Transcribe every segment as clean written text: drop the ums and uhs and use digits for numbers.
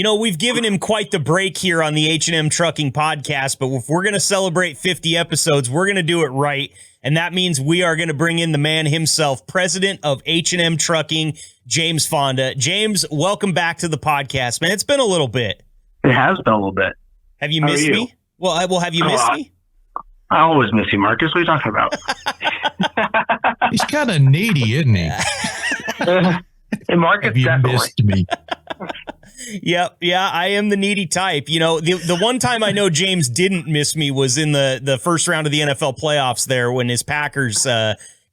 You know, we've given him quite the break here on the H&M Trucking podcast, but if we're going to celebrate 50 episodes, we're going to do it right. And that means we are going to bring in the man himself, president of H&M Trucking, James Fonda. James, welcome back to the podcast, man. It's been a little bit. It has been a little bit. Have you missed me? Well, have you missed me? I always miss you, Marcus. What are you talking about? He's kind of needy, isn't he? Hey, Marcus, have you definitely missed me? Yep. Yeah, I am the needy type. You know, the one time I know James didn't miss me was in the first round of the NFL playoffs there when his Packers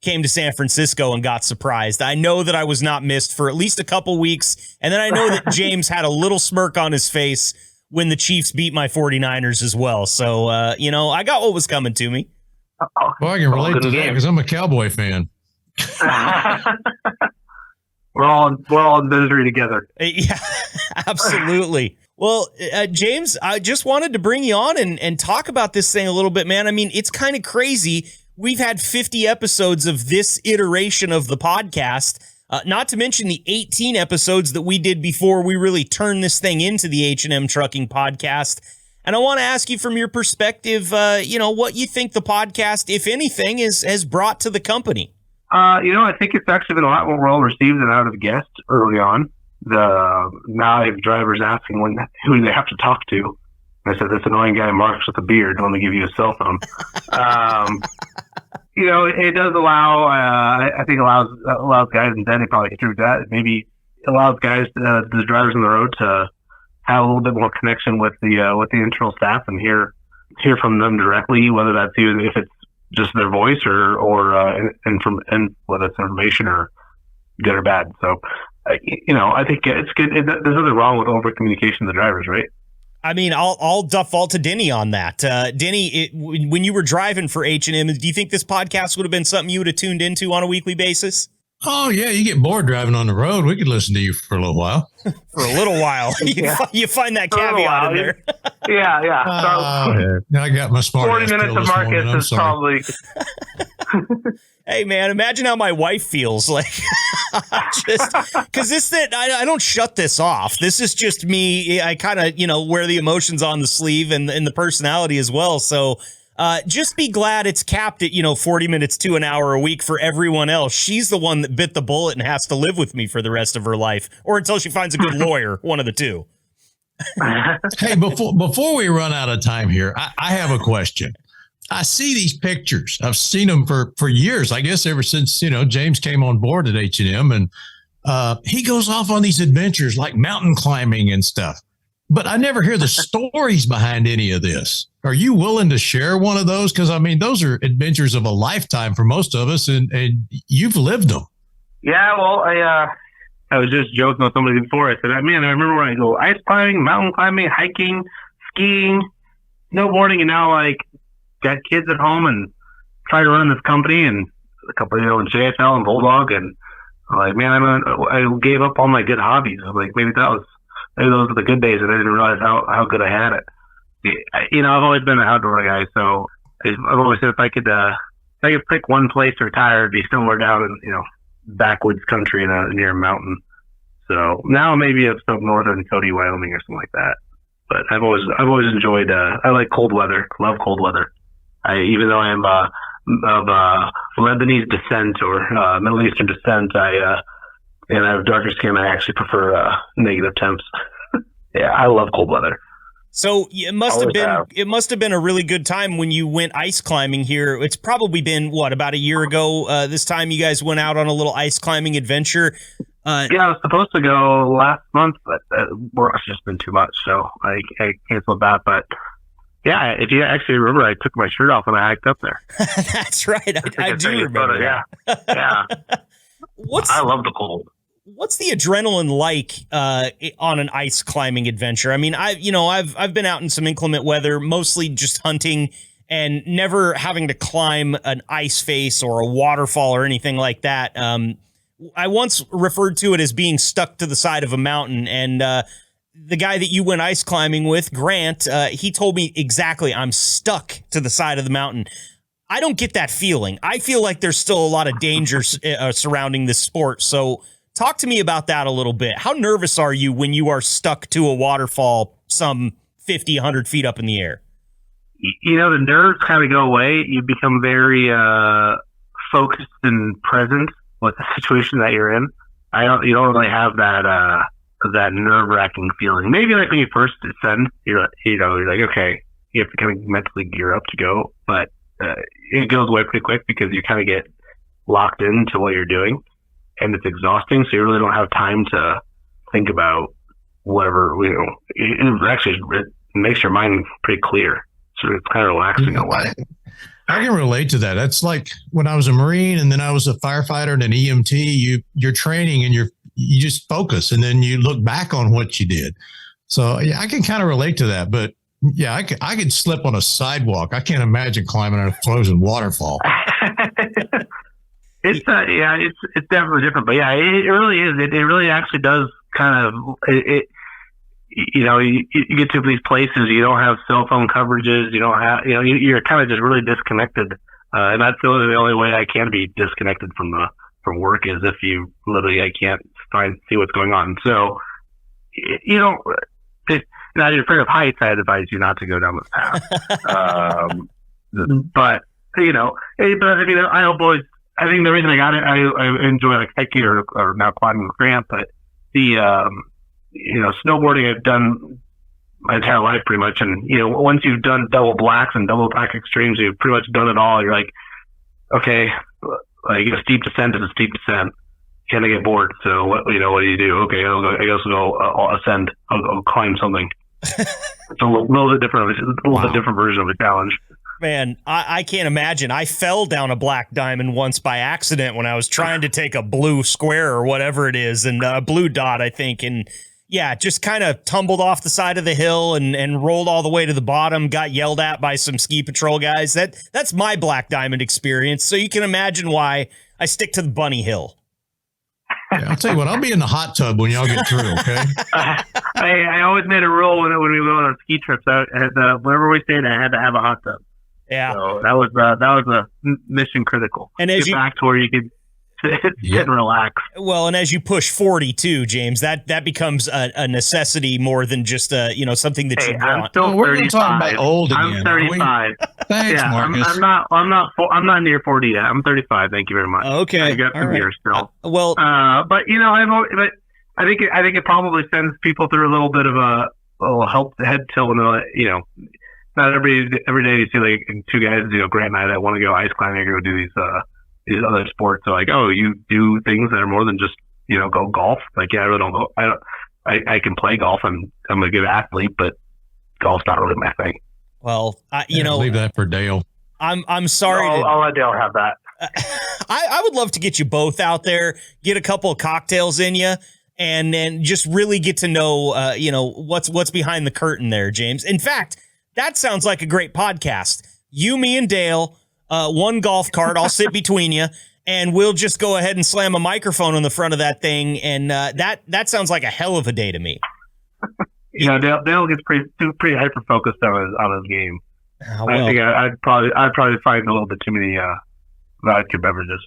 came to San Francisco and got surprised. I know that I was not missed for at least a couple weeks. And then I know that James had a little smirk on his face when the Chiefs beat my 49ers as well. So, you know, I got what was coming to me. Well, I can relate to that because I'm a Cowboy fan. We're all in misery together. Yeah, absolutely. Well, James, I just wanted to bring you on and talk about this thing a little bit, man. I mean, it's kind of crazy. We've had 50 episodes of this iteration of the podcast, not to mention the 18 episodes that we did before we really turned this thing into the H&M Trucking podcast. And I want to ask you from your perspective, you know, what you think the podcast, if anything, has brought to the company. You know, I think it's actually been a lot more well received than I would have guessed early on. Now I have drivers asking who they have to talk to. I said, this annoying guy, Marcus with a beard, let me give you a cell phone. You know, it does allow, I think allows guys, and Danny probably through that, maybe allows guys, the drivers on the road to have a little bit more connection with the internal staff and hear from them directly, whether that's even if it's just their voice or whether it's information or good or bad. So, you know, I think it's good. There's nothing wrong with over communication to the drivers, right? I mean, I'll default to Denny on that. Denny, when you were driving for H&M, do you think this podcast would have been something you would have tuned into on a weekly basis? Oh, yeah. You get bored driving on the road. We could listen to you for a little while. For a little while. You find that caveat in there. Yeah. I got my smart 40 minutes of Marcus is probably... Hey, man, imagine how my wife feels. Like, because I don't shut this off. This is just me. I kind of, you know, wear the emotions on the sleeve and the personality as well. So just be glad it's capped at, 40 minutes to an hour a week for everyone else. She's the one that bit the bullet and has to live with me for the rest of her life, or until she finds a good lawyer, one of the two. Hey, before we run out of time here, I have a question. I see these pictures. I've seen them for years, I guess, ever since, James came on board at H&M, and he goes off on these adventures like mountain climbing and stuff. But I never hear the stories behind any of this. Are you willing to share one of those? Because, I mean, those are adventures of a lifetime for most of us, and you've lived them. Yeah, well, I was just joking with somebody before. I said, man, I remember when I go ice climbing, mountain climbing, hiking, skiing, snowboarding, and now, got kids at home and try to run this company and a company, in JFL and Bulldog. And I'm like, man, I gave up all my good hobbies. I'm like, maybe those were the good days, and I didn't realize how good I had it. I've always been an outdoor guy, so I've always said if I could pick one place to retire, it'd be somewhere down in, backwoods country near a mountain. So now maybe it's up northern Cody, Wyoming or something like that. But I've always enjoyed, I like cold weather, love cold weather. Even though I am of Lebanese descent or Middle Eastern descent, and I have darker skin, I actually prefer negative temps. Yeah, I love cold weather. So it must have been a really good time when you went ice climbing here. It's probably been about a year ago. This time you guys went out on a little ice climbing adventure. Yeah, I was supposed to go last month, but work's just been too much, so I canceled that. But yeah, if you actually remember, I took my shirt off when I hiked up there. That's right. I do remember. Yeah. I love the cold. What's the adrenaline like on an ice climbing adventure? I mean, I've been out in some inclement weather, mostly just hunting, and never having to climb an ice face or a waterfall or anything like that. I once referred to it as being stuck to the side of a mountain, and the guy that you went ice climbing with, Grant, he told me exactly, I'm stuck to the side of the mountain. I don't get that feeling. I feel like there's still a lot of dangers surrounding this sport. So Talk to me about that a little bit. How nervous are you when you are stuck to a waterfall some 50, 100 feet up in the air? The nerves kind of go away. You become very focused and present with the situation that you're in. You don't really have that nerve-wracking feeling. Maybe like when you first ascend, you're like, okay, you have to kind of mentally gear up to go, but it goes away pretty quick because you kind of get locked into what you're doing, and it's exhausting. So you really don't have time to think about whatever. It makes your mind pretty clear. So it's kind of relaxing in a way. I can relate to that. That's like when I was a Marine and then I was a firefighter and an EMT. You're training and you just focus, and then you look back on what you did. So yeah, I can kind of relate to that. But yeah, I could slip on a sidewalk. I can't imagine climbing a frozen waterfall. It's definitely different. But yeah, it really is. It really actually does kind of you get to these places, you don't have cell phone coverages, you don't have, you're kind of just really disconnected. And that's the only way I can be disconnected from work is if you literally, I can't see what's going on. So, now you're afraid of heights, I advise you not to go down this path. But I mean, I think the reason I got it, I enjoy like hiking or now climbing with Grant, but the, snowboarding I've done my entire life pretty much. And, once you've done double blacks and double black extremes, you've pretty much done it all. You're like, okay, like a steep descent is a steep descent. Can I get bored? So what do you do? Okay, I guess I'll ascend. I'll climb something. It's a little bit different. It's a little bit different version of a challenge. Man, I can't imagine. I fell down a black diamond once by accident when I was trying to take a blue square or whatever it is, and a blue dot, I think. And yeah, just kind of tumbled off the side of the hill and rolled all the way to the bottom, got yelled at by some ski patrol guys. That's my black diamond experience. So you can imagine why I stick to the bunny hill. Yeah, I'll tell you what, I'll be in the hot tub when y'all get through, okay? I always made a rule when we went on ski trips. Wherever we stayed, I had to have a hot tub. Yeah. So that was a mission critical. And as get back to where you could sit and relax. Well, and as you push 40 too, James, that becomes a necessity more than just something that you want. I'm still 35. We're talking about old again. I'm 35. Thanks, Marcus. I'm not near 40 yet. I'm 35. Thank you very much. Okay. I got some years still. But I think it probably sends people through a little bit of a little head tilt when not every day you see like two guys, Grant and I, that want to go ice climbing or go do these other sports. So like, oh, you do things that are more than just, go golf. Like, yeah, I really don't go. I can play golf. I'm a good athlete, but golf's not really my thing. Well, leave that for Dale. I'm sorry. I'll let Dale have that. I would love to get you both out there, get a couple of cocktails in you, and then just really get to know, what's behind the curtain there, James. In fact, that sounds like a great podcast. You, me, and Dale, one golf cart. I'll sit between you, and we'll just go ahead and slam a microphone on the front of that thing. And that sounds like a hell of a day to me. Dale gets pretty hyper focused on his game. Well. I think I'd probably find a little bit too many vodka beverages.